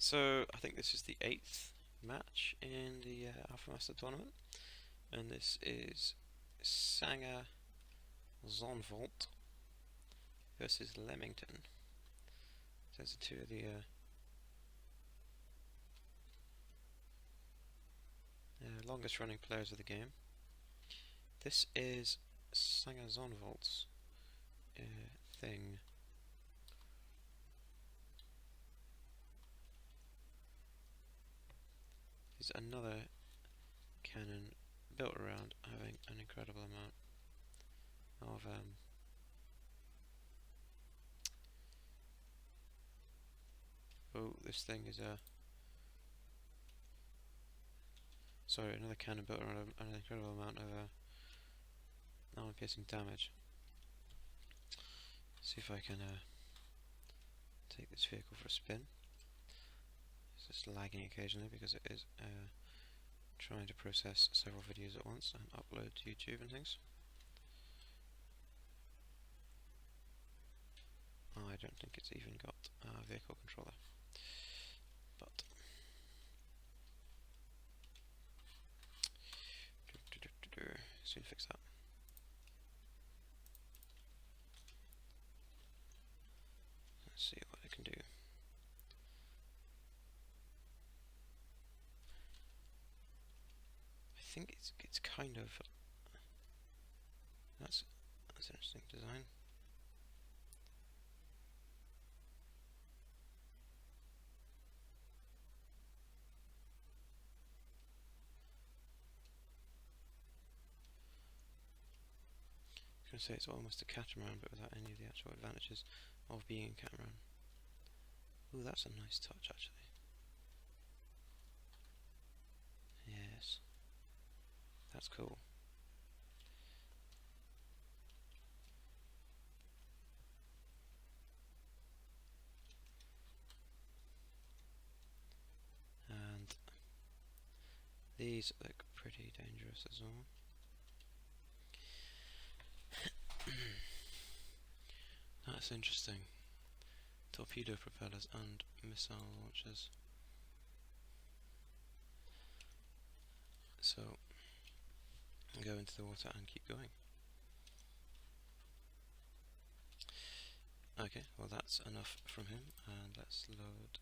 So I think this is the 8th match in the ALPHAMASTER tournament, and this is Sanger Zonvolt versus Lemmington. Those are two of the longest running players of the game. This is Sanger Zonvolt's thing. Is another cannon built around having an incredible amount of this thing is another cannon built around an incredible amount of armor-piercing damage. See if I can take this vehicle for a spin. It's just lagging occasionally because it is trying to process several videos at once and upload to YouTube and things. I don't think it's even got a vehicle controller, but soon fix that. Let's see what I can do. I think it's kind of that's an interesting design. I was going to say it's almost a catamaran, but without any of the actual advantages of being a catamaran. Ooh, that's a nice touch, actually. Yes, that's cool. And these look pretty dangerous as well. That's interesting. Torpedo propellers and missile launchers. So, go into the water and keep going. Okay, well that's enough from him, and let's load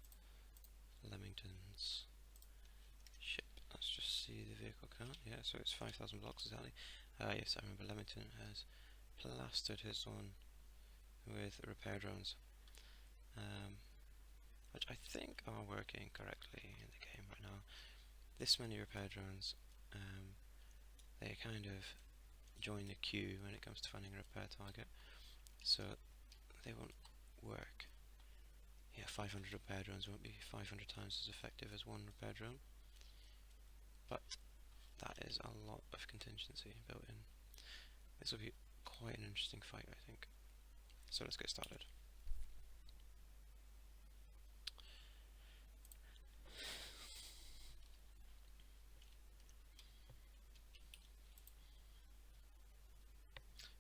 Lemmington's ship. Let's just see the vehicle count. Yeah, so it's 5,000 blocks exactly. Yes, I remember Lemmington has plastered his one with repair drones, which I think are working correctly in the game right now. This many repair drones, they kind of join the queue when it comes to finding a repair target, so they won't work. Yeah, 500 repair drones won't be 500 times as effective as one repair drone, but that is a lot of contingency built in. This will be quite an interesting fight, I think. So let's get started.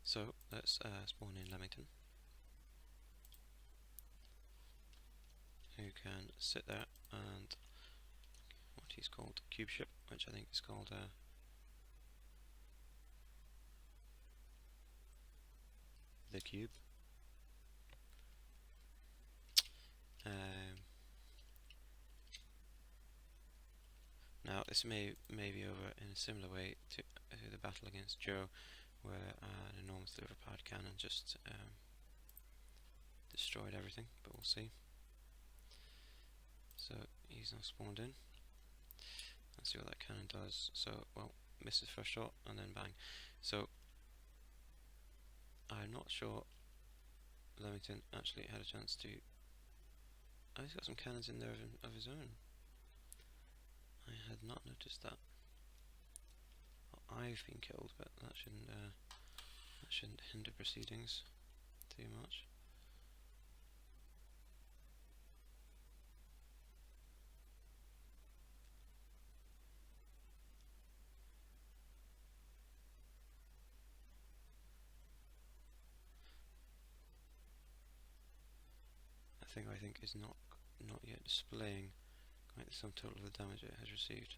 So let's spawn in Lemmington, who can sit there and what he's called cube ship, which I think is called the cube. Now this may be over in a similar way to the battle against Joe, where an enormously overpowered cannon just destroyed everything, but we'll see. So he's now spawned in. Let's see what that cannon does. So, well, misses first shot and then bang. So I'm not sure Lemmington actually had a chance to. Oh, he's got some cannons in there of his own. I had not noticed that. Well, I've been killed, but that shouldn't hinder proceedings too much. That thing I think is not yet displaying Right, the sum total of the damage it has received.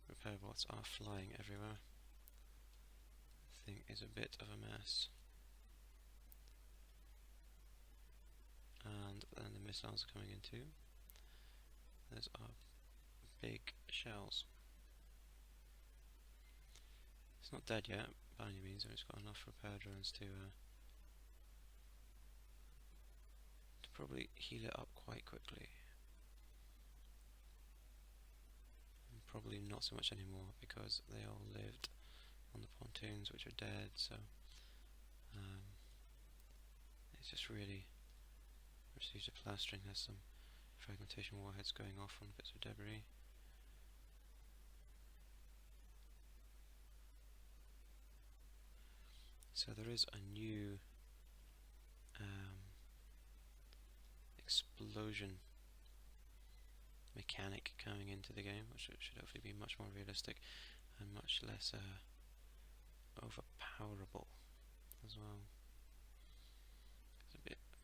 Repair bots are flying everywhere. The thing is a bit of a mess. And then the missiles are coming in too. Those are big shells. It's not dead yet, by any means, and it's got enough repair drones to probably heal it up quite quickly. And probably not so much anymore, because they all lived on the pontoons, which are dead, so it's just really received a plastering. There's some fragmentation warheads going off on bits of debris. So there is a new explosion mechanic coming into the game, which should hopefully be much more realistic and much less overpowerable as well. It's a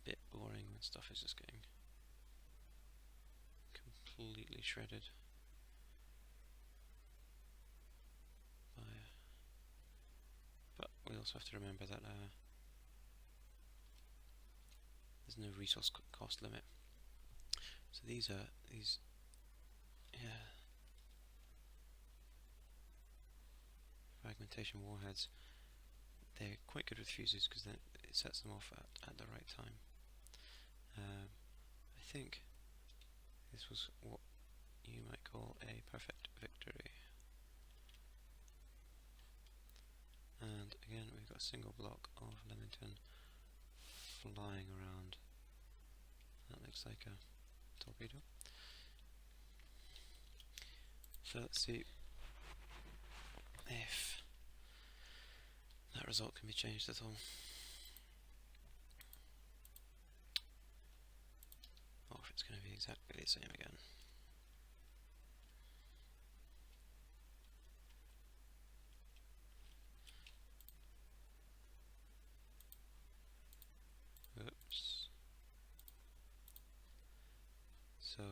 bit boring when stuff is just getting completely shredded by but we also have to remember that there's no resource cost limit. So these fragmentation warheads, they're quite good with fuses because then it sets them off at the right time. I think this was what you might call a perfect victory. And again, we've got a single block of Lemmington flying around. That looks like a torpedo. So let's see if that result can be changed at all. Or if it's going to be exactly the same again. Oops. So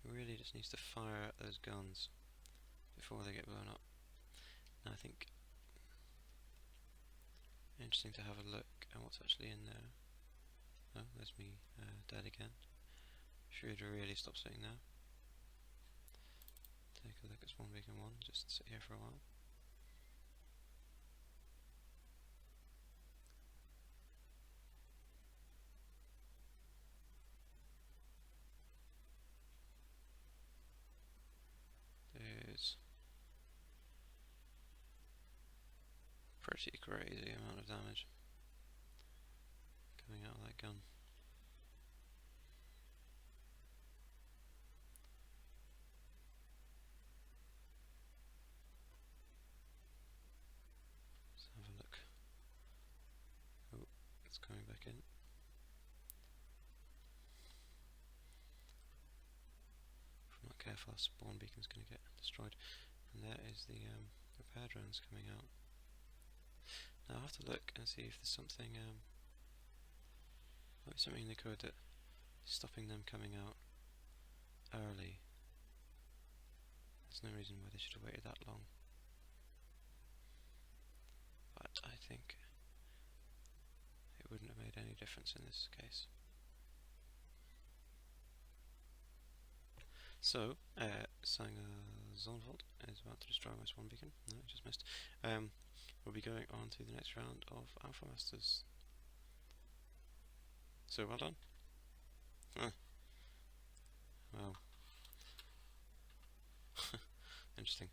it really just needs to fire at those guns before they get blown up. Now I think interesting to have a look at what's actually in there. Oh, there's me dead again. Should really stop sitting there. Take a look at Spawn Beacon 1, just sit here for a while. There's pretty crazy amount of damage coming out of that gun. Let's have a look. Oh, it's coming back in. If I'm not careful, our Spawn Beacon's going to get destroyed. And there is the repair drones coming out. Now I'll have to look and see if there's something, might be something in the code that is stopping them coming out early. There's no reason why they should have waited that long. But I think it wouldn't have made any difference in this case. So, Zonvolt is about to destroy my Spawn Beacon. No, I just missed. We'll be going on to the next round of ALPHAMASTERs. So, well done. Wow. Interesting.